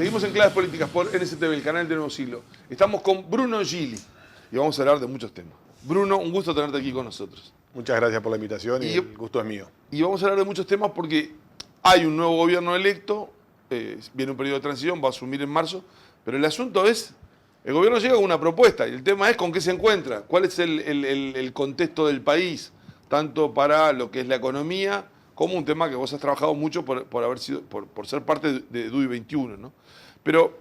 Seguimos en Claves Políticas por NSTV, el canal de Nuevo Siglo. Estamos con Bruno Gili y vamos a hablar de muchos temas. Bruno, un gusto tenerte aquí con nosotros. Muchas gracias por la invitación y el gusto es mío. Y vamos a hablar de muchos temas porque hay un nuevo gobierno electo, viene un periodo de transición, va a asumir en marzo, pero el asunto es, el gobierno llega con una propuesta y el tema es con qué se encuentra, cuál es el contexto del país, tanto para lo que es la economía, como un tema que vos has trabajado mucho por ser parte de DUI 21, ¿no? Pero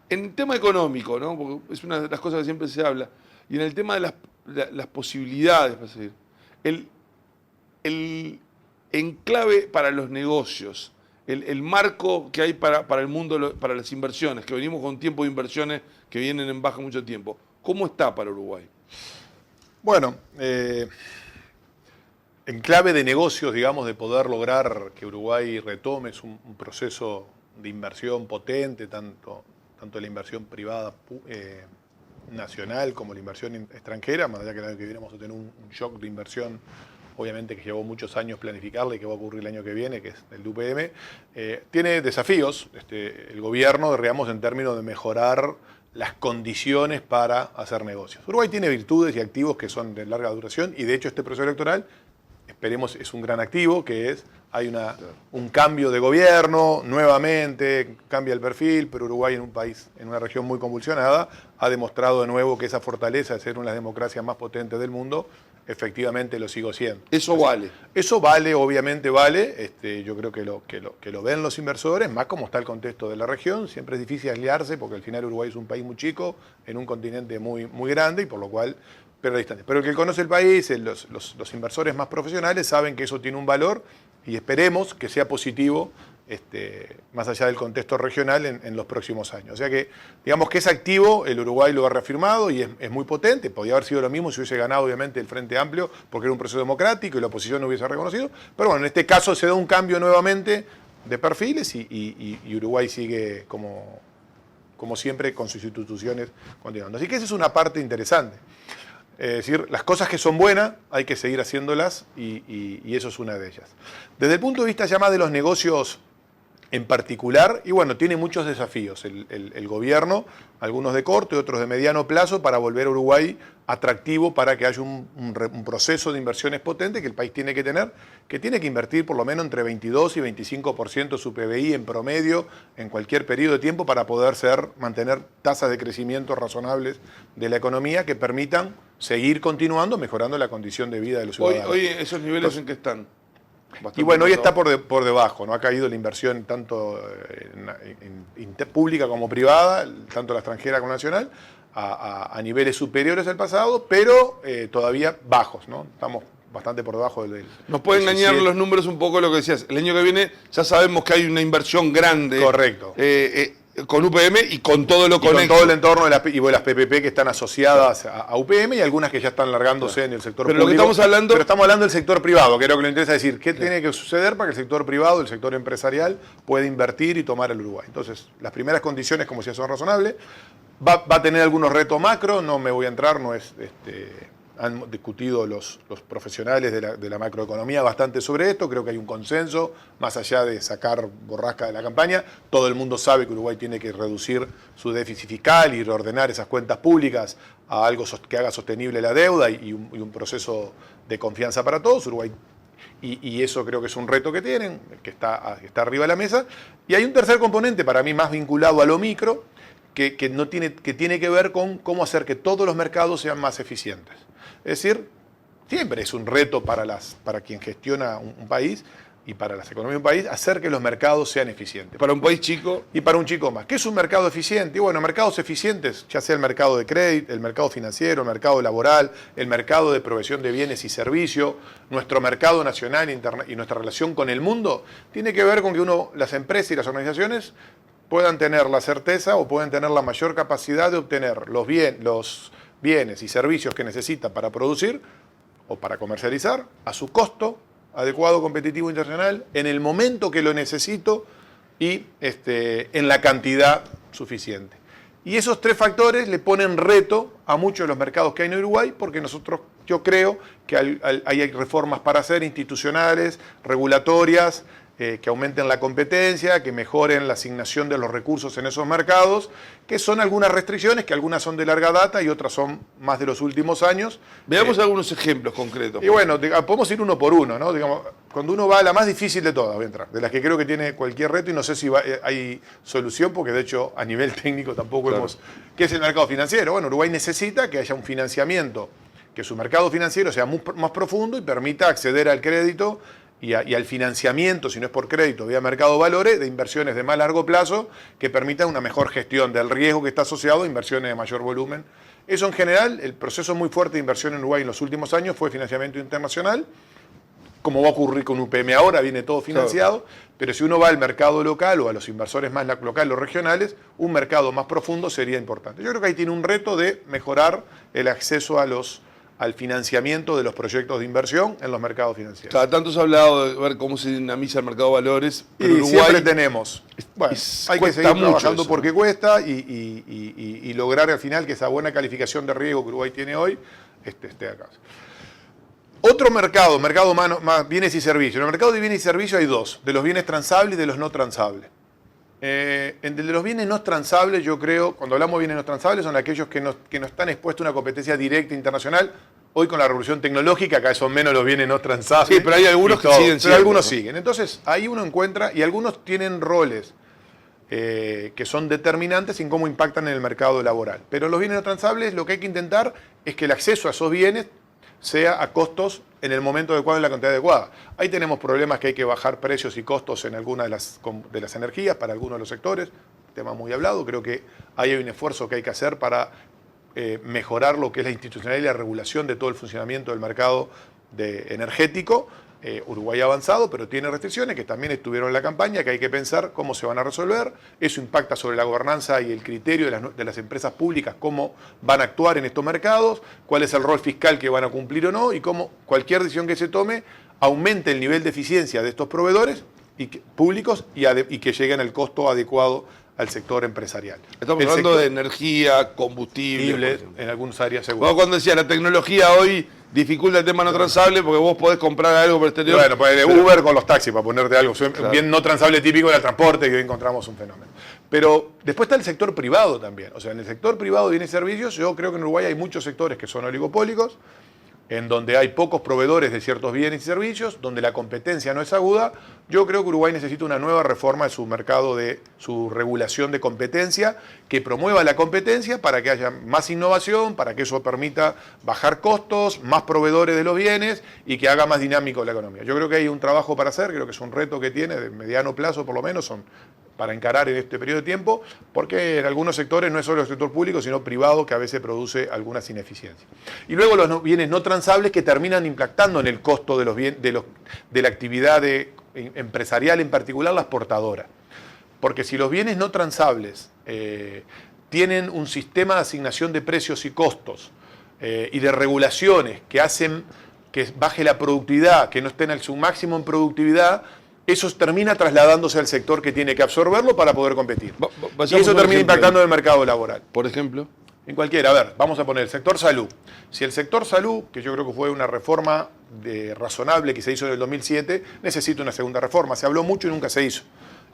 en el tema económico, ¿no? Porque es una de las cosas que siempre se habla, y en el tema de las posibilidades, para seguir, el enclave para los negocios, el marco que hay para el mundo, para las inversiones, que venimos con tiempo de inversiones que vienen en baja mucho tiempo, ¿cómo está para Uruguay? Bueno, en clave de negocios, digamos, de poder lograr que Uruguay retome es un proceso de inversión potente, tanto la inversión privada nacional como la inversión extranjera, más allá que el año que viene vamos a tener un shock de inversión, obviamente que llevó muchos años planificarla y que va a ocurrir el año que viene, que es el UPM, tiene desafíos el gobierno, digamos, en términos de mejorar las condiciones para hacer negocios. Uruguay tiene virtudes y activos que son de larga duración y de hecho este proceso electoral, esperemos, es un gran activo, que es, hay un cambio de gobierno, nuevamente, cambia el perfil, pero Uruguay en un país, en una región muy convulsionada, ha demostrado de nuevo que esa fortaleza de ser una de las democracias más potentes del mundo, efectivamente lo sigo siendo. Eso vale. Eso vale, obviamente vale, yo creo que lo ven los inversores, más como está el contexto de la región, siempre es difícil aliarse porque al final Uruguay es un país muy chico, en un continente muy, muy grande y por lo cual pierde distancia. Pero el que conoce el país, los inversores más profesionales saben que eso tiene un valor y esperemos que sea positivo más allá del contexto regional en los próximos años. O sea que, digamos que es activo, el Uruguay lo ha reafirmado y es muy potente. Podría haber sido lo mismo si hubiese ganado, obviamente, el Frente Amplio, porque era un proceso democrático y la oposición no hubiese reconocido. Pero bueno, en este caso se da un cambio nuevamente de perfiles y Uruguay sigue como siempre con sus instituciones continuando. Así que esa es una parte interesante. Es decir, las cosas que son buenas hay que seguir haciéndolas y eso es una de ellas. Desde el punto de vista ya más de los negocios en particular, y bueno, tiene muchos desafíos el gobierno, algunos de corto y otros de mediano plazo, para volver a Uruguay atractivo para que haya un proceso de inversiones potente que el país tiene que tener, que tiene que invertir por lo menos entre 22 y 25% de su PBI en promedio en cualquier periodo de tiempo para poder mantener tasas de crecimiento razonables de la economía que permitan seguir continuando mejorando la condición de vida de los ciudadanos. Hoy esos niveles entonces, ¿en qué están? Y bueno, hoy está por debajo, ¿no? Ha caído la inversión tanto pública como privada, tanto la extranjera como la nacional, a niveles superiores al pasado, pero todavía bajos, ¿no? Estamos bastante por debajo del... Nos puede engañar los números un poco lo que decías. El año que viene ya sabemos que hay una inversión grande. Correcto. Con UPM y con todo lo conecto. Con todo el entorno de las PPP que están asociadas a UPM y algunas que ya están largándose en el sector público. Lo que estamos hablando... Pero estamos hablando del sector privado, que es lo que nos interesa decir. ¿Qué tiene que suceder para que el sector privado, el sector empresarial, pueda invertir y tomar el Uruguay? Entonces, las primeras condiciones, como decía, son razonables. Va a tener algunos retos macro, no me voy a entrar, no es... Han discutido los profesionales de la macroeconomía bastante sobre esto, creo que hay un consenso, más allá de sacar borrasca de la campaña, todo el mundo sabe que Uruguay tiene que reducir su déficit fiscal y reordenar esas cuentas públicas a algo que haga sostenible la deuda y un proceso de confianza para todos. Uruguay, y eso creo que es un reto que tienen, que está arriba de la mesa. Y hay un tercer componente para mí más vinculado a lo micro, que tiene que ver con cómo hacer que todos los mercados sean más eficientes. Es decir, siempre es un reto para quien gestiona un país y para las economías de un país, hacer que los mercados sean eficientes. Para un país chico. Y para un chico más. ¿Qué es un mercado eficiente? Y bueno, mercados eficientes, ya sea el mercado de crédito, el mercado financiero, el mercado laboral, el mercado de provisión de bienes y servicios, nuestro mercado nacional y nuestra relación con el mundo, tiene que ver con que las empresas y las organizaciones puedan tener la certeza o puedan tener la mayor capacidad de obtener los bienes y servicios que necesita para producir o para comercializar a su costo adecuado, competitivo, internacional, en el momento que lo necesito y en la cantidad suficiente. Y esos tres factores le ponen reto a muchos de los mercados que hay en Uruguay, porque yo creo que hay reformas para hacer, institucionales, regulatorias, que aumenten la competencia, que mejoren la asignación de los recursos en esos mercados, que son algunas restricciones, que algunas son de larga data y otras son más de los últimos años. Veamos algunos ejemplos concretos. Y bueno, podemos ir uno por uno, ¿no? Digamos, cuando uno va a la más difícil de todas, voy a entrar, de las que creo que tiene cualquier reto y no sé si hay solución, porque de hecho a nivel técnico tampoco hemos... ¿Qué es el mercado financiero? Bueno, Uruguay necesita que haya un financiamiento, que su mercado financiero sea más profundo y permita acceder al crédito y al financiamiento, si no es por crédito, vía mercado de valores, de inversiones de más largo plazo que permitan una mejor gestión del riesgo que está asociado a inversiones de mayor volumen. Eso en general, el proceso muy fuerte de inversión en Uruguay en los últimos años fue financiamiento internacional, como va a ocurrir con UPM ahora, viene todo financiado, pero si uno va al mercado local o a los inversores más locales o regionales, un mercado más profundo sería importante. Yo creo que ahí tiene un reto de mejorar el acceso al financiamiento de los proyectos de inversión en los mercados financieros. Cada tanto se ha hablado de ver cómo se dinamiza el mercado de valores, pero y Uruguay siempre tenemos. Bueno, hay que seguir trabajando eso, porque cuesta y lograr al final que esa buena calificación de riesgo que Uruguay tiene hoy esté acá. Otro mercado más bienes y servicios. En el mercado de bienes y servicios hay dos, de los bienes transables y de los no transables. El de los bienes no transables, yo creo, cuando hablamos de bienes no transables, son aquellos que no están expuestos a una competencia directa internacional. Hoy con la revolución tecnológica, cada vez son menos los bienes no transables. Sí, pero hay algunos que siguen siendo. Pero algunos siguen. Entonces, ahí uno encuentra, y algunos tienen roles que son determinantes en cómo impactan en el mercado laboral. Pero los bienes no transables, lo que hay que intentar es que el acceso a esos bienes sea a costos en el momento adecuado, en la cantidad adecuada. Ahí tenemos problemas que hay que bajar precios y costos en algunas de las energías para algunos de los sectores, tema muy hablado. Creo que ahí hay un esfuerzo que hay que hacer para mejorar lo que es la institucionalidad y la regulación de todo el funcionamiento del mercado energético. Uruguay ha avanzado, pero tiene restricciones que también estuvieron en la campaña, que hay que pensar cómo se van a resolver. Eso impacta sobre la gobernanza y el criterio de las empresas públicas, cómo van a actuar en estos mercados, cuál es el rol fiscal que van a cumplir o no, y cómo cualquier decisión que se tome aumente el nivel de eficiencia de estos proveedores públicos y que lleguen al costo adecuado al sector empresarial. Estamos hablando de energía, combustible, en algunas áreas seguras. Vos cuando decía la tecnología hoy dificulta el tema no transable porque vos podés comprar algo por el exterior. Bueno, pues Uber con los taxis, para ponerte algo. Claro. Bien no transable típico del transporte, que hoy encontramos un fenómeno. Pero después está el sector privado también. O sea, en el sector privado de bienes y servicios, yo creo que en Uruguay hay muchos sectores que son oligopólicos, en donde hay pocos proveedores de ciertos bienes y servicios, donde la competencia no es aguda. Yo creo que Uruguay necesita una nueva reforma de su mercado, de su regulación de competencia, que promueva la competencia para que haya más innovación, para que eso permita bajar costos, más proveedores de los bienes y que haga más dinámico la economía. Yo creo que hay un trabajo para hacer, creo que es un reto que tiene, de mediano plazo por lo menos, para encarar en este periodo de tiempo, porque en algunos sectores no es solo el sector público, sino privado, que a veces produce algunas ineficiencias. Y luego los bienes no transables que terminan impactando en el costo de la actividad empresarial, en particular las portadoras. Porque si los bienes no transables tienen un sistema de asignación de precios y costos y de regulaciones que hacen que baje la productividad, que no estén al su máximo en productividad, eso termina trasladándose al sector que tiene que absorberlo para poder competir. Y eso termina impactando en el mercado laboral. Por ejemplo. En cualquiera. A ver, vamos a poner el sector salud. Si el sector salud, que yo creo que fue una reforma razonable que se hizo en el 2007, necesita una segunda reforma. Se habló mucho y nunca se hizo.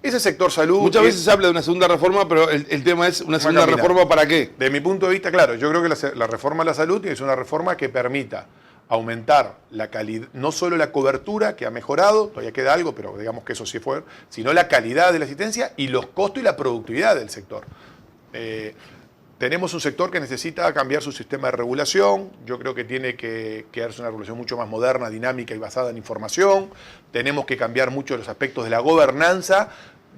Ese sector salud... Muchas veces se habla de una segunda reforma, pero el tema es una segunda reforma ¿para qué? De mi punto de vista, claro, yo creo que la reforma de la salud es una reforma que permita aumentar la calidad, no solo la cobertura, que ha mejorado, todavía queda algo, pero digamos que eso sí fue, sino la calidad de la asistencia y los costos y la productividad del sector. Tenemos un sector que necesita cambiar su sistema de regulación. Yo creo que tiene que darse una regulación mucho más moderna, dinámica y basada en información. Tenemos que cambiar mucho los aspectos de la gobernanza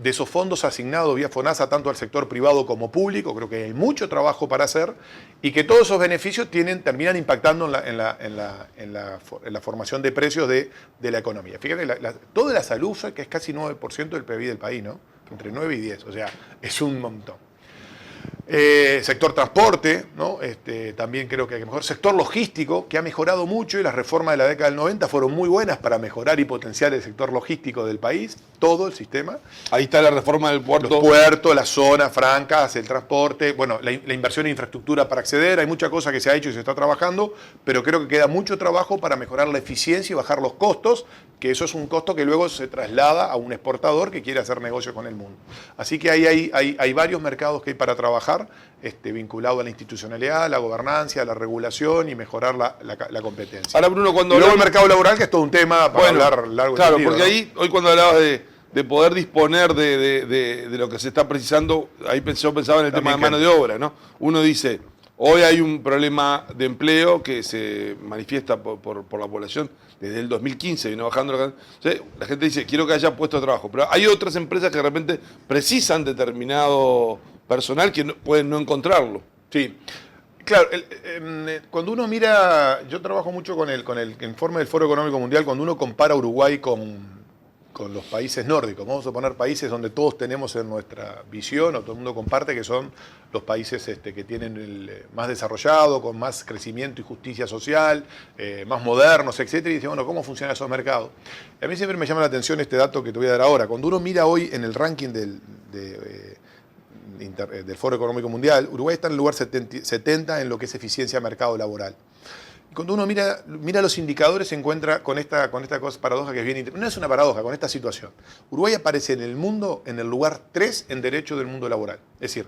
de esos fondos asignados vía FONASA tanto al sector privado como público. Creo que hay mucho trabajo para hacer y que todos esos beneficios terminan impactando en la formación de precios de la economía. Fíjate, toda la salud, que es casi 9% del PIB del país, ¿no? Entre 9 y 10, o sea, es un montón. Sector transporte, ¿no? También creo que hay que mejorar. Sector logístico, que ha mejorado mucho y las reformas de la década del 90 fueron muy buenas para mejorar y potenciar el sector logístico del país, todo el sistema. Ahí está la reforma del puerto. Los puertos, las zonas francas, el transporte, bueno, la inversión en infraestructura para acceder, hay mucha cosa que se ha hecho y se está trabajando, pero creo que queda mucho trabajo para mejorar la eficiencia y bajar los costos, que eso es un costo que luego se traslada a un exportador que quiere hacer negocio con el mundo. Así que ahí hay varios mercados que hay para trabajar, vinculado a la institucionalidad, a la gobernanza, a la regulación y mejorar la competencia. Ahora, Bruno, cuando y luego el hablamos... mercado laboral, que es todo un tema para hablar largo y claro, tendido, porque ¿no? ahí, hoy cuando hablabas de poder disponer de lo que se está precisando, ahí yo pensaba en el tema de mano de obra, ¿no? Uno dice, hoy hay un problema de empleo que se manifiesta por la población desde el 2015, vino bajando la gente dice, quiero que haya puesto de trabajo, pero hay otras empresas que de repente precisan determinado personal que pueden no encontrarlo. Sí. Claro, cuando uno mira, yo trabajo mucho con el informe del Foro Económico Mundial, cuando uno compara Uruguay con los países nórdicos, vamos a poner países donde todos tenemos en nuestra visión, o todo el mundo comparte, que son los países que tienen el más desarrollado, con más crecimiento y justicia social, más modernos, etc. Y dice, bueno, ¿cómo funcionan esos mercados? Y a mí siempre me llama la atención este dato que te voy a dar ahora. Cuando uno mira hoy en el ranking del Foro Económico Mundial, Uruguay está en el lugar 70 en lo que es eficiencia de mercado laboral. Y cuando uno mira los indicadores, se encuentra con esta cosa, paradoja que es bien... No es una paradoja, con esta situación. Uruguay aparece en el mundo en el lugar 3 en derecho del mundo laboral. Es decir,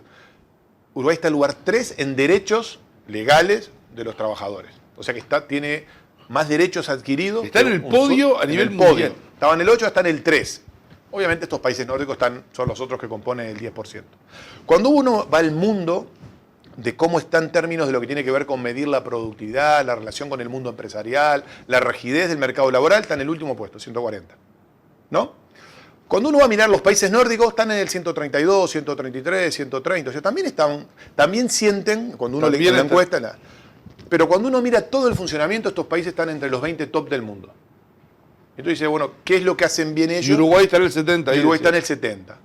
Uruguay está en el lugar 3 en derechos legales de los trabajadores. O sea que tiene más derechos adquiridos. Está en el podio a nivel mundial. Estaba en el 8, está en el 3. Obviamente estos países nórdicos son los otros que componen el 10%. Cuando uno va al mundo de cómo está en términos de lo que tiene que ver con medir la productividad, la relación con el mundo empresarial, la rigidez del mercado laboral, está en el último puesto, 140. ¿No? Cuando uno va a mirar los países nórdicos, están en el 132, 133, 130. O sea, también sienten, cuando uno lee la encuesta, pero cuando uno mira todo el funcionamiento, estos países están entre los 20 top del mundo. Entonces dice, bueno, ¿qué es lo que hacen bien ellos? Y Uruguay está en el 70. Y Uruguay está en el 70.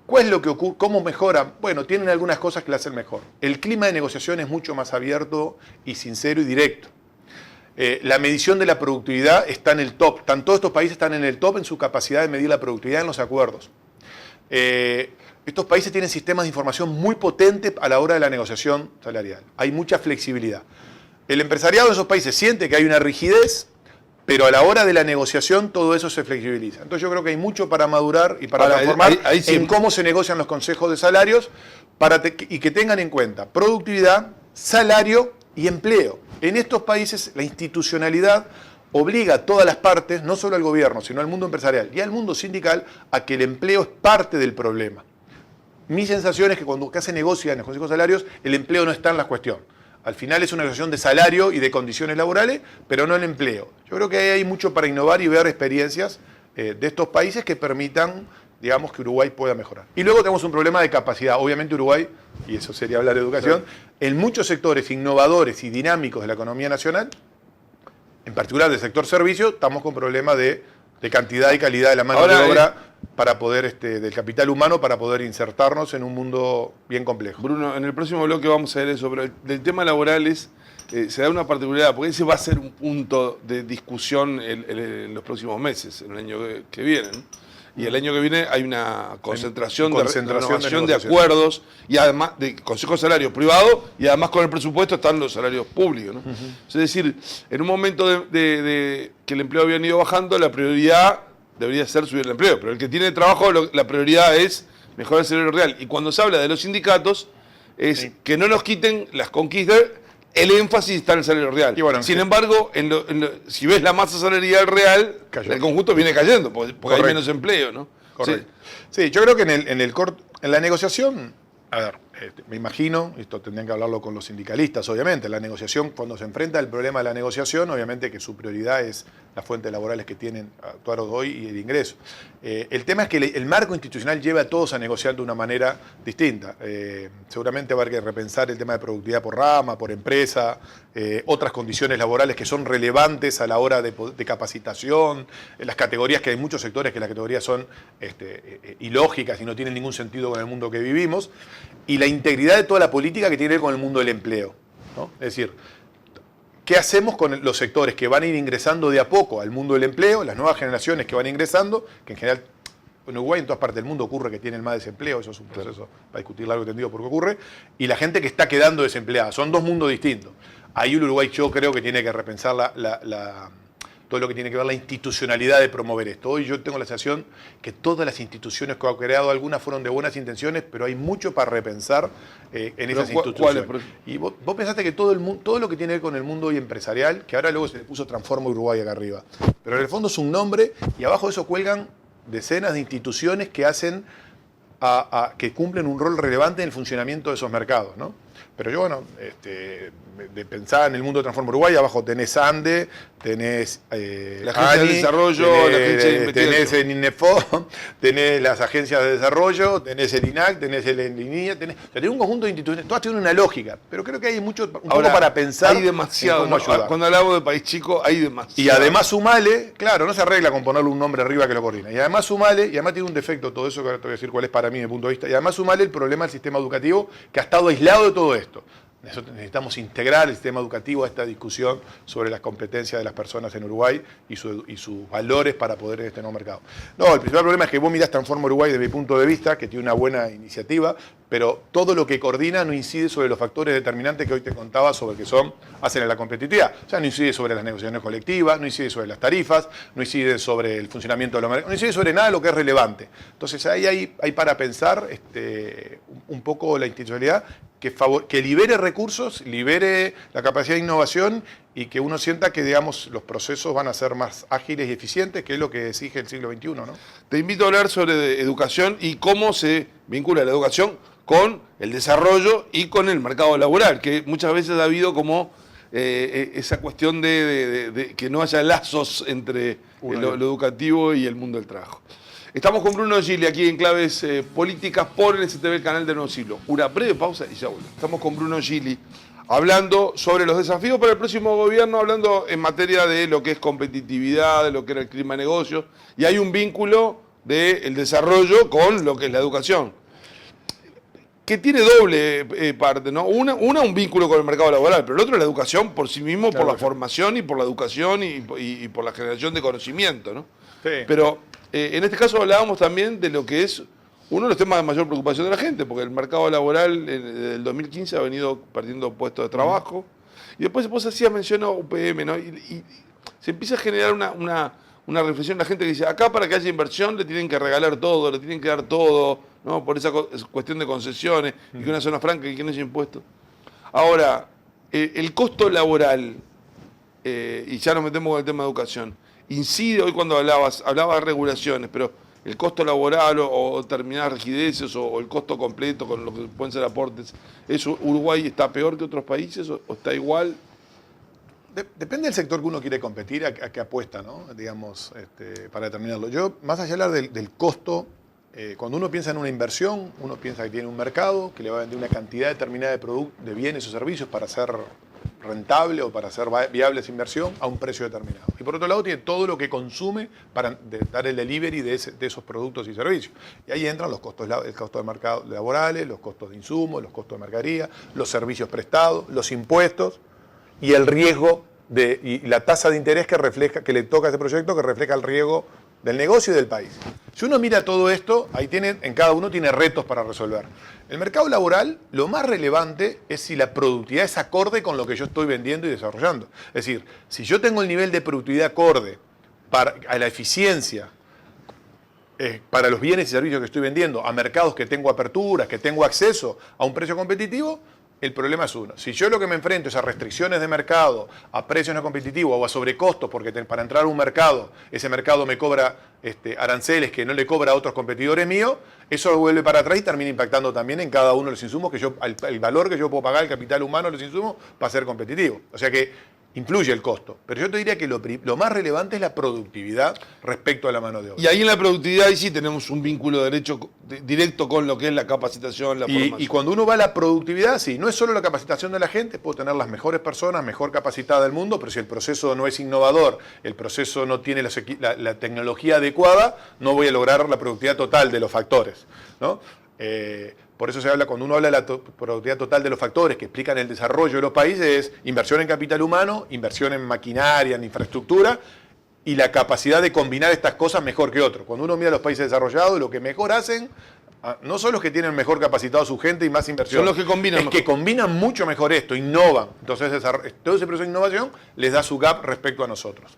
¿Cuál es lo que ocurre? ¿Cómo mejoran? Bueno, tienen algunas cosas que la hacen mejor. El clima de negociación es mucho más abierto y sincero y directo. La medición de la productividad está en el top. Todos estos países están en el top en su capacidad de medir la productividad en los acuerdos. Estos países tienen sistemas de información muy potentes a la hora de la negociación salarial. Hay mucha flexibilidad. El empresariado de esos países siente que hay una rigidez, pero a la hora de la negociación todo eso se flexibiliza. Entonces yo creo que hay mucho para madurar y para transformar en cómo se negocian los consejos de salarios y que tengan en cuenta productividad, salario y empleo. En estos países la institucionalidad obliga a todas las partes, no solo al gobierno, sino al mundo empresarial y al mundo sindical, a que el empleo es parte del problema. Mi sensación es que cuando se negocia en los consejos de salarios, el empleo no está en la cuestión. Al final es una negociación de salario y de condiciones laborales, pero no el empleo. Yo creo que hay mucho para innovar y ver experiencias de estos países que permitan, digamos, que Uruguay pueda mejorar. Y luego tenemos un problema de capacidad. Obviamente Uruguay, y eso sería hablar de educación, en muchos sectores innovadores y dinámicos de la economía nacional, en particular del sector servicio, estamos con problemas de cantidad y calidad de la mano de obra para poder, del capital humano, para poder insertarnos en un mundo bien complejo. Bruno, en el próximo bloque vamos a ver eso, pero del tema laboral se da una particularidad, porque ese va a ser un punto de discusión en los próximos meses, en el año que viene, ¿no? Y el año que viene hay una concentración de renovación de acuerdos y además de consejo de salario privado y además con el presupuesto están los salarios públicos, ¿no? Es decir, en un momento de que el empleo había ido bajando, la prioridad debería ser subir el empleo, pero el que tiene trabajo, la prioridad es mejorar el salario real. Y cuando se habla de los sindicatos, es que no nos quiten las conquistas, el énfasis está en el salario real. Bueno, sin embargo, si ves la masa salarial real, el conjunto viene cayendo, porque hay menos empleo, ¿no? Correcto. Sí, yo creo que en la negociación, a ver, me imagino, esto tendrían que hablarlo con los sindicalistas, obviamente, la negociación, cuando se enfrenta el problema de la negociación, obviamente que su prioridad es las fuentes laborales que tienen actuar hoy y el ingreso. El tema es que el marco institucional lleva a todos a negociar de una manera distinta. Seguramente va a haber que repensar el tema de productividad por rama, por empresa, otras condiciones laborales que son relevantes a la hora de capacitación, las categorías, que hay muchos sectores que las categorías son ilógicas y no tienen ningún sentido con el mundo que vivimos, y la integridad de toda la política que tiene que ver con el mundo del empleo, ¿no? Es decir, ¿qué hacemos con los sectores que van a ir ingresando de a poco al mundo del empleo, las nuevas generaciones que van ingresando, que en general en Uruguay, en todas partes del mundo ocurre que tienen más desempleo, eso es un proceso para discutir largo y tendido por qué ocurre, y la gente que está quedando desempleada, son dos mundos distintos. Ahí el Uruguay yo creo que tiene que repensar todo lo que tiene que ver la institucionalidad de promover esto. Hoy yo tengo la sensación que todas las instituciones que ha creado, algunas fueron de buenas intenciones, pero hay mucho para repensar en esas instituciones. Y vos pensaste que todo lo que tiene que ver con el mundo hoy empresarial, que ahora luego se le puso Transforma Uruguay acá arriba, pero en el fondo es un nombre y abajo de eso cuelgan decenas de instituciones que hacen que cumplen un rol relevante en el funcionamiento de esos mercados, ¿no? Pero yo, bueno, de pensar en el mundo de Transforma Uruguay, abajo tenés ANDE, tenés la Agencia de Desarrollo, la Agencia de Investigación. Tenés el INEFO, tenés las agencias de desarrollo, tenés el INAC, tenés el ENLINIA, tenés un conjunto de instituciones, todas tienen una lógica, pero creo que hay un poco para pensar. Hay demasiado, en cómo ayudar. Cuando hablamos de país chico, hay demasiado. Y además sumale, claro, no se arregla con ponerle un nombre arriba que lo coordina, y además sumale, y además tiene un defecto todo eso, que ahora te voy a decir cuál es para mí mi punto de vista, y además sumale el problema del sistema educativo que ha estado aislado de todo esto. Necesitamos integrar el sistema educativo a esta discusión sobre las competencias de las personas en Uruguay y sus valores para poder en este nuevo mercado. No, el principal problema es que vos mirás Transforma Uruguay desde mi punto de vista, que tiene una buena iniciativa, pero todo lo que coordina no incide sobre los factores determinantes que hoy te contaba sobre que hacen a la competitividad. O sea, no incide sobre las negociaciones colectivas, no incide sobre las tarifas, no incide sobre el funcionamiento de los mercados, no incide sobre nada de lo que es relevante. Entonces ahí hay para pensar un poco la institucionalidad que libere recursos, libere la capacidad de innovación y que uno sienta que, digamos, los procesos van a ser más ágiles y eficientes, que es lo que exige el siglo XXI, ¿no? Te invito a hablar sobre educación y cómo se vincula la educación con el desarrollo y con el mercado laboral, que muchas veces ha habido como esa cuestión de que no haya lazos entre lo educativo y el mundo del trabajo. Estamos con Bruno Gili aquí en Claves Políticas por el STV, el canal de Nuevo Siglo. Una breve pausa y ya volvemos. Estamos con Bruno Gili hablando sobre los desafíos para el próximo gobierno, hablando en materia de lo que es competitividad, de lo que era el clima de negocios, y hay un vínculo del desarrollo con lo que es la educación, que tiene doble parte, ¿no? Un vínculo con el mercado laboral, pero el otro es la educación por sí mismo, claro, por la formación y por la educación y por la generación de conocimiento, ¿no? Sí. Pero en este caso hablábamos también de lo que es uno de los temas de mayor preocupación de la gente, porque el mercado laboral desde el 2015 ha venido perdiendo puestos de trabajo, y después vos hacías mención a UPM, ¿no? Y se empieza a generar una reflexión en la gente que dice, acá para que haya inversión le tienen que regalar todo, le tienen que dar todo, ¿no? Por esa cuestión de concesiones, y que una zona franca y que no haya impuestos. Ahora, el costo laboral, y ya nos metemos con el tema de educación, incide, hoy cuando hablabas de regulaciones, pero el costo laboral o determinadas rigideces o el costo completo con lo que pueden ser aportes, ¿eso Uruguay está peor que otros países o está igual? Depende del sector que uno quiere competir, a qué apuesta, ¿no? Digamos, para determinarlo. Yo, más allá de hablar del costo, cuando uno piensa en una inversión, uno piensa que tiene un mercado que le va a vender una cantidad determinada de bienes o servicios para ser rentable o para hacer viable esa inversión a un precio determinado. Y por otro lado tiene todo lo que consume para dar el delivery de esos productos y servicios. Y ahí entran los costos, el costo de mercado laborales, los costos de insumos, los costos de mercadería, los servicios prestados, los impuestos y el riesgo y la tasa de interés que le toca a ese proyecto, que refleja el riesgo del negocio y del país. Si uno mira todo esto, en cada uno tiene retos para resolver. El mercado laboral, lo más relevante es si la productividad es acorde con lo que yo estoy vendiendo y desarrollando. Es decir, si yo tengo el nivel de productividad acorde a la eficiencia, para los bienes y servicios que estoy vendiendo, a mercados que tengo aperturas, que tengo acceso a un precio competitivo, el problema es uno. Si yo lo que me enfrento es a restricciones de mercado, a precios no competitivos o a sobrecostos, porque para entrar a un mercado, ese mercado me cobra aranceles que no le cobra a otros competidores míos, eso vuelve para atrás y termina impactando también en cada uno de los insumos, el valor que yo puedo pagar, el capital humano de los insumos, para ser competitivo. O sea que influye el costo. Pero yo te diría que lo más relevante es la productividad respecto a la mano de obra. Y ahí en la productividad ahí sí tenemos un vínculo directo con lo que es la capacitación, la formación. Y cuando uno va a la productividad, sí, no es solo la capacitación de la gente, puedo tener las mejores personas, mejor capacitadas del mundo, pero si el proceso no es innovador, el proceso no tiene la tecnología adecuada, no voy a lograr la productividad total de los factores, ¿no? Por eso se habla, cuando uno habla de la productividad total de los factores que explican el desarrollo de los países, es inversión en capital humano, inversión en maquinaria, en infraestructura, y la capacidad de combinar estas cosas mejor que otros. Cuando uno mira a los países desarrollados, lo que mejor hacen, no son los que tienen mejor capacitado su gente y más inversión. Son los que combinan mejor. Que combinan mucho mejor esto, innovan. Entonces, todo ese proceso de innovación les da su gap respecto a nosotros.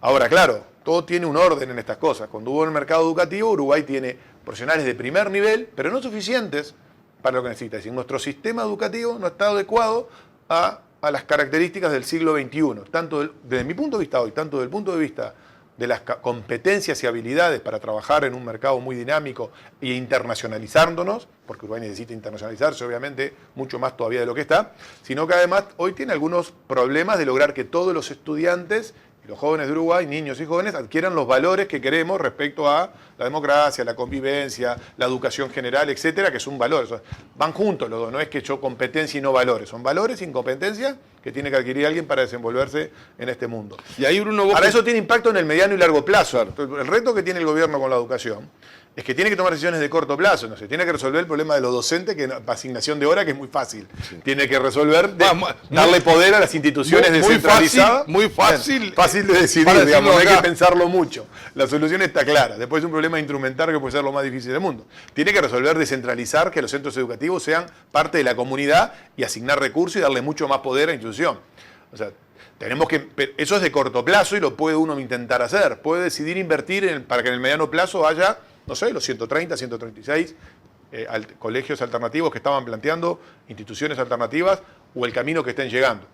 Ahora, claro, todo tiene un orden en estas cosas. Cuando hubo en el mercado educativo, Uruguay tiene profesionales de primer nivel, pero no suficientes para lo que necesita. Es decir, nuestro sistema educativo no está adecuado a las características del siglo XXI, tanto desde mi punto de vista hoy, tanto desde el punto de vista de las competencias y habilidades para trabajar en un mercado muy dinámico e internacionalizándonos, porque Uruguay necesita internacionalizarse, obviamente, mucho más todavía de lo que está, sino que además hoy tiene algunos problemas de lograr que todos los estudiantes y los jóvenes de Uruguay, niños y jóvenes, adquieran los valores que queremos respecto a la democracia, la convivencia, la educación general, etcétera, que son valores. O sea, van juntos los dos, no es que yo competencia y no valores, son valores sin competencia que tiene que adquirir alguien para desenvolverse en este mundo. Y ahí Bruno, ahora eso tiene impacto en el mediano y largo plazo. El reto que tiene el gobierno con la educación es que tiene que tomar decisiones de corto plazo, no sé, tiene que resolver el problema de los docentes, que asignación de hora, que es muy fácil. Sí. Tiene que resolver, darle poder a las instituciones descentralizadas. Muy fácil. Fácil de decidir, digamos, no hay que pensarlo mucho. La solución está clara. Después es un problema instrumental que puede ser lo más difícil del mundo. Tiene que resolver, descentralizar, que los centros educativos sean parte de la comunidad y asignar recursos y darle mucho más poder a la institución. O sea, tenemos que, eso es de corto plazo y lo puede uno intentar hacer. Puede decidir invertir para que en el mediano plazo haya, no sé, los 130, 136 colegios alternativos que estaban planteando, instituciones alternativas o el camino que estén llegando.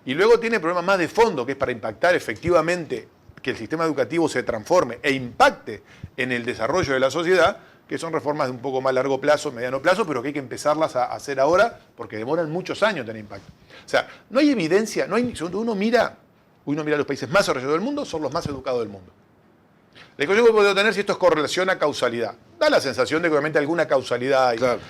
Y luego tiene problemas más de fondo, que es para impactar efectivamente que el sistema educativo se transforme e impacte en el desarrollo de la sociedad, que son reformas de un poco más largo plazo, mediano plazo, pero que hay que empezarlas a hacer ahora porque demoran muchos años tener impacto. O sea, no hay evidencia, cuando uno mira los países más desarrollados del mundo, son los más educados del mundo. La discusión que puedo tener si esto es correlación a causalidad. Da la sensación de que obviamente alguna causalidad hay. Claro.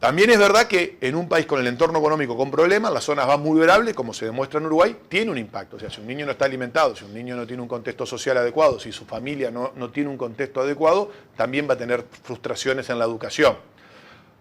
También es verdad que en un país con el entorno económico con problemas, las zonas más vulnerables, como se demuestra en Uruguay, tiene un impacto. O sea, si un niño no está alimentado, si un niño no tiene un contexto social adecuado, si su familia no tiene un contexto adecuado, también va a tener frustraciones en la educación.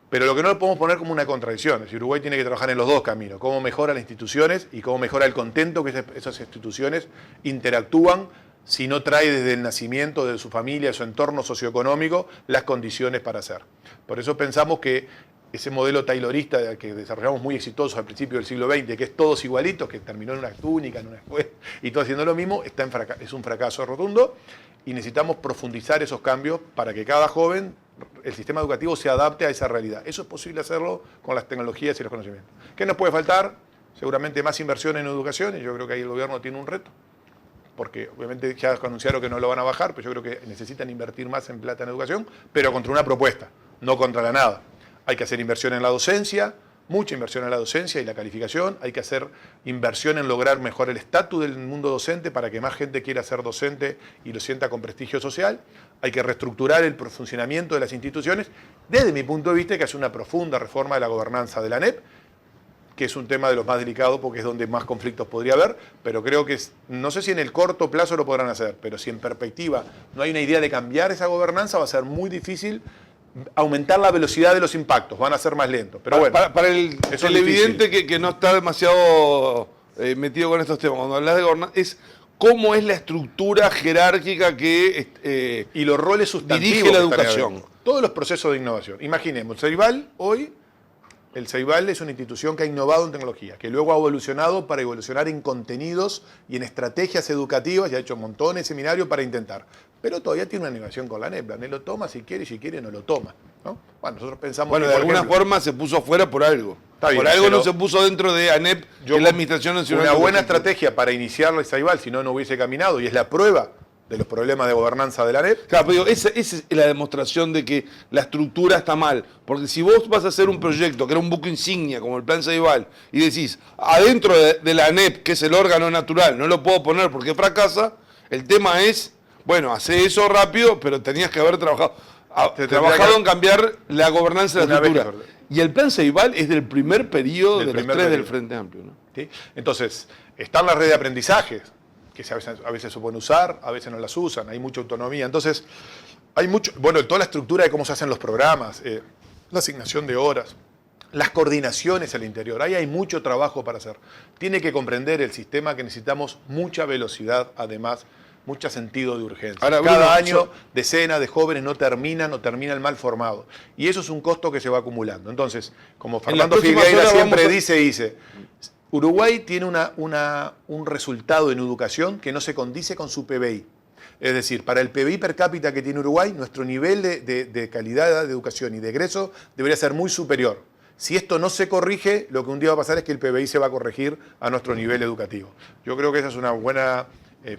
Pero lo que no lo podemos poner como una contradicción, es decir, Uruguay tiene que trabajar en los dos caminos, cómo mejora las instituciones y cómo mejora el contento que esas instituciones interactúan si no trae desde el nacimiento, de su familia, de su entorno socioeconómico, las condiciones para hacer. Por eso pensamos que ese modelo taylorista que desarrollamos muy exitoso al principio del siglo XX, que es todos igualitos, que terminó en una túnica, en una escuela, y todo haciendo lo mismo, es un fracaso rotundo, y necesitamos profundizar esos cambios para que cada joven, el sistema educativo se adapte a esa realidad. Eso es posible hacerlo con las tecnologías y los conocimientos. ¿Qué nos puede faltar? Seguramente más inversión en educación, y yo creo que ahí el gobierno tiene un reto, porque obviamente ya anunciaron que no lo van a bajar, pero yo creo que necesitan invertir más en plata en educación, pero contra una propuesta, no contra la nada. Hay que hacer inversión en la docencia, mucha inversión en la docencia y la calificación. Hay que hacer inversión en lograr mejorar el estatus del mundo docente para que más gente quiera ser docente y lo sienta con prestigio social. Hay que reestructurar el funcionamiento de las instituciones. Desde mi punto de vista, hay que hacer una profunda reforma de la gobernanza de la ANEP, que es un tema de los más delicados porque es donde más conflictos podría haber, pero creo que no sé si en el corto plazo lo podrán hacer, pero si en perspectiva no hay una idea de cambiar esa gobernanza, va a ser muy difícil aumentar la velocidad de los impactos, van a ser más lentos. Pero bueno, para el televidente que no está demasiado metido con estos temas, cuando hablas de gobernanza, es cómo es la estructura jerárquica que y los roles sustantivos dirige la educación. Todos los procesos de innovación. Imaginemos, Ceibal hoy, el Ceibal es una institución que ha innovado en tecnología, que luego ha evolucionado para evolucionar en contenidos y en estrategias educativas, y ha hecho montones de seminarios para intentar. Pero todavía tiene una negociación con la ANEP. La ANEP lo toma si quiere, y si quiere no lo toma, ¿no? Bueno, nosotros pensamos que, de alguna forma se puso afuera por algo. Está bien, por algo no se puso dentro de ANEP, que es la Administración Nacional. Una buena estrategia para iniciar el Ceibal, si no hubiese caminado, y es la prueba de los problemas de gobernanza de la ANEP. Claro, pero esa es la demostración de que la estructura está mal. Porque si vos vas a hacer un proyecto que era un buque insignia, como el Plan Ceibal, y decís, adentro de la ANEP, que es el órgano natural, no lo puedo poner porque fracasa, el tema es, bueno, hace eso rápido, pero tenías que haber trabajado en cambiar la gobernanza de la estructura. Y el Plan Ceibal es del primer periodo de los tres del Frente Amplio, ¿no? ¿Sí? Entonces, están las redes de aprendizaje, que a veces se pueden usar, a veces no las usan, hay mucha autonomía. Entonces, hay mucho, bueno, toda la estructura de cómo se hacen los programas. la asignación de horas, las coordinaciones al interior. Ahí hay mucho trabajo para hacer. Tiene que comprender el sistema que necesitamos mucha velocidad, además, mucho sentido de urgencia. Ahora, Cada Bruno, año decenas de jóvenes no terminan o terminan mal formados. Y eso es un costo que se va acumulando. Entonces, como Fernando Figueira siempre dice, Uruguay tiene un resultado en educación que no se condice con su PBI. Es decir, para el PBI per cápita que tiene Uruguay, nuestro nivel de calidad de educación y de egreso debería ser muy superior. Si esto no se corrige, lo que un día va a pasar es que el PBI se va a corregir a nuestro nivel educativo. Yo creo que esa es una buena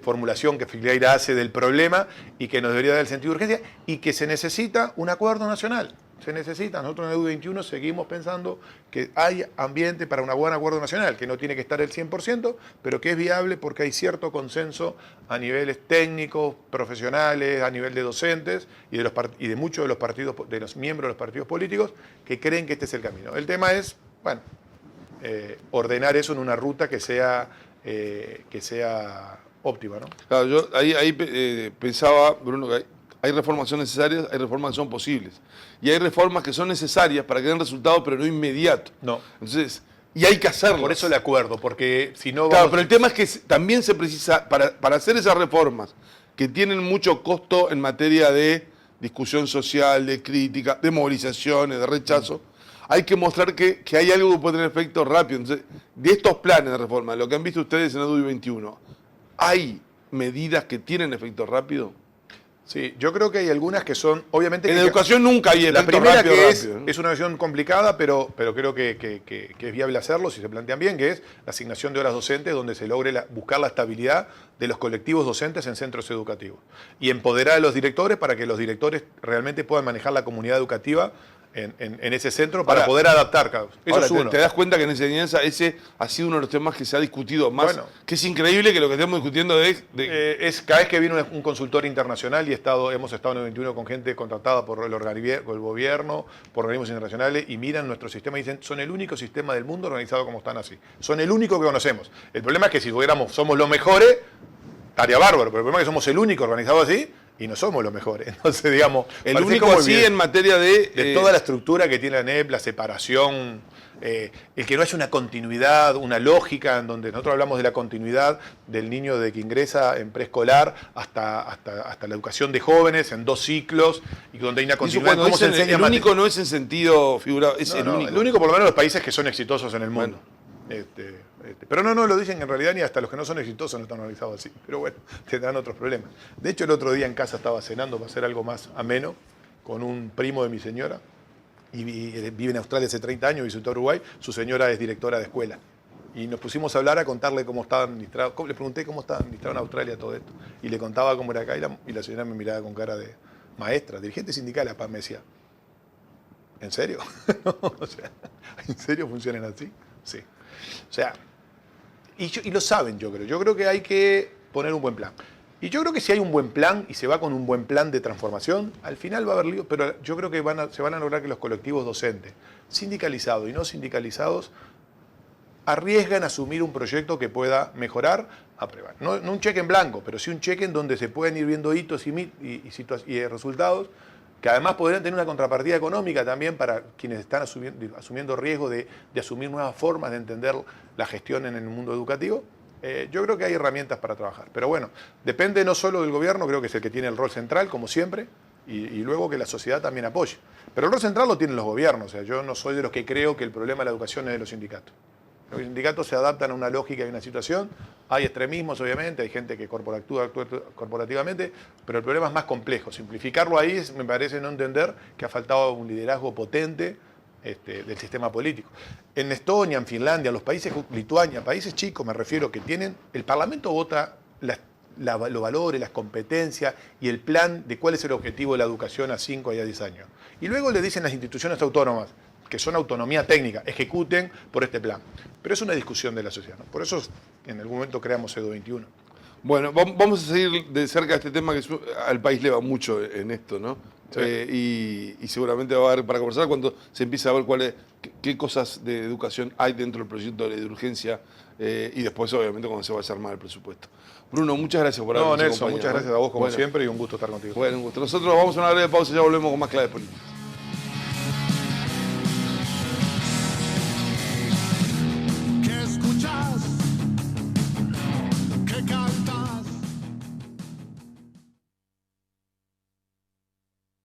formulación que Figueira hace del problema y que nos debería dar el sentido de urgencia y que se necesita un acuerdo nacional. Se necesita. Nosotros en el EU21 seguimos pensando que hay ambiente para un buen acuerdo nacional, que no tiene que estar el 100%, pero que es viable porque hay cierto consenso a niveles técnicos, profesionales, a nivel de docentes y de muchos de los partidos, de los miembros de los partidos políticos que creen que este es el camino. El tema es, bueno, ordenar eso en una ruta que sea óptima, ¿no? Claro, yo ahí pensaba, Bruno, que hay reformas que son necesarias, hay reformas que son posibles. Y hay reformas que son necesarias para que den resultados, pero no inmediato. No. Entonces, y hay que hacerlo. Por eso el acuerdo, porque si no... Claro, pero el tema es que también se precisa, para hacer esas reformas, que tienen mucho costo en materia de discusión social, de crítica, de movilizaciones, de rechazo, hay que mostrar que hay algo que puede tener efecto rápido. Entonces, de estos planes de reforma, lo que han visto ustedes en el DUI 21, ¿hay medidas que tienen efecto rápido? Sí, yo creo que hay algunas que son, obviamente... En educación nunca hay efecto rápido. La primera ¿no? es una versión complicada, pero creo que es viable hacerlo si se plantean bien, que es la asignación de horas docentes, donde se logre buscar la estabilidad de los colectivos docentes en centros educativos. Y empoderar a los directores para que los directores realmente puedan manejar la comunidad educativa en ese centro para poder adaptar. Eso ahora, es uno. te das cuenta que en enseñanza ese ha sido uno de los temas que se ha discutido más. Bueno, que es increíble que lo que estemos discutiendo es cada vez que viene un consultor internacional y hemos estado en el 21 con gente contratada por el gobierno, por organismos internacionales y miran nuestro sistema y dicen, son el único sistema del mundo organizado como están así. Son el único que conocemos. El problema es que si somos los mejores, estaría bárbaro, pero el problema es que somos el único organizado así y no somos los mejores. Entonces, digamos... El único así en materia de toda la estructura que tiene la NEP, la separación, el que no haya una continuidad, una lógica, en donde nosotros hablamos de la continuidad del niño de que ingresa en preescolar hasta la educación de jóvenes en 2 ciclos, y donde hay una continuidad. ¿Cómo se enseña? El único no es en sentido figurado, es el único. El único, por lo menos, los países que son exitosos en el mundo. Bueno. Pero no lo dicen en realidad, ni hasta los que no son exitosos no están organizados así. Pero bueno, tendrán otros problemas. De hecho, el otro día en casa estaba cenando para hacer algo más ameno con un primo de mi señora, y vive en Australia hace 30 años, visitó Uruguay, su señora es directora de escuela. Y nos pusimos a hablar, a contarle cómo estaba administrado, le pregunté cómo estaba administrado en Australia todo esto. Y le contaba cómo era acá, y la señora me miraba con cara de maestra, dirigente sindical, apá, me decía, ¿en serio? O sea, ¿en serio funcionan así? Sí. O sea, y lo saben, yo creo. Yo creo que hay que poner un buen plan. Y yo creo que si hay un buen plan y se va con un buen plan de transformación, al final va a haber lío, pero yo creo que se van a lograr que los colectivos docentes, sindicalizados y no sindicalizados, arriesgan a asumir un proyecto que pueda mejorar, apruebar. No un cheque en blanco, pero sí un cheque en donde se pueden ir viendo hitos y resultados, que además podrían tener una contrapartida económica también para quienes están asumiendo riesgo de asumir nuevas formas de entender la gestión en el mundo educativo. Yo creo que hay herramientas para trabajar. Pero bueno, depende no solo del gobierno, creo que es el que tiene el rol central, como siempre, y luego que la sociedad también apoye. Pero el rol central lo tienen los gobiernos. O sea, yo no soy de los que creo que el problema de la educación es de los sindicatos. Los sindicatos se adaptan a una lógica y una situación. Hay extremismos, obviamente, hay gente que actúa corporativamente, pero el problema es más complejo. Simplificarlo ahí me parece no entender que ha faltado un liderazgo potente del sistema político. En Estonia, en Finlandia, en los países, Lituania, países chicos me refiero, que tienen, el Parlamento vota los valores, las competencias y el plan de cuál es el objetivo de la educación a 5 y a 10 años. Y luego le dicen las instituciones autónomas, que son autonomía técnica, ejecuten por este plan. Pero es una discusión de la sociedad, ¿no? Por eso en algún momento creamos EDU21. Bueno, vamos a seguir de cerca este tema que al país le va mucho en esto, ¿no? Sí. Y seguramente va a haber para conversar cuando se empiece a ver qué cosas de educación hay dentro del proyecto de ley de urgencia y después, obviamente, cuando se vaya a armar el presupuesto. Bruno, muchas gracias por habernos acompañado. Muchas gracias a vos como siempre y un gusto estar contigo. Bueno, un gusto. Nosotros vamos a una breve pausa y ya volvemos con más claves políticas.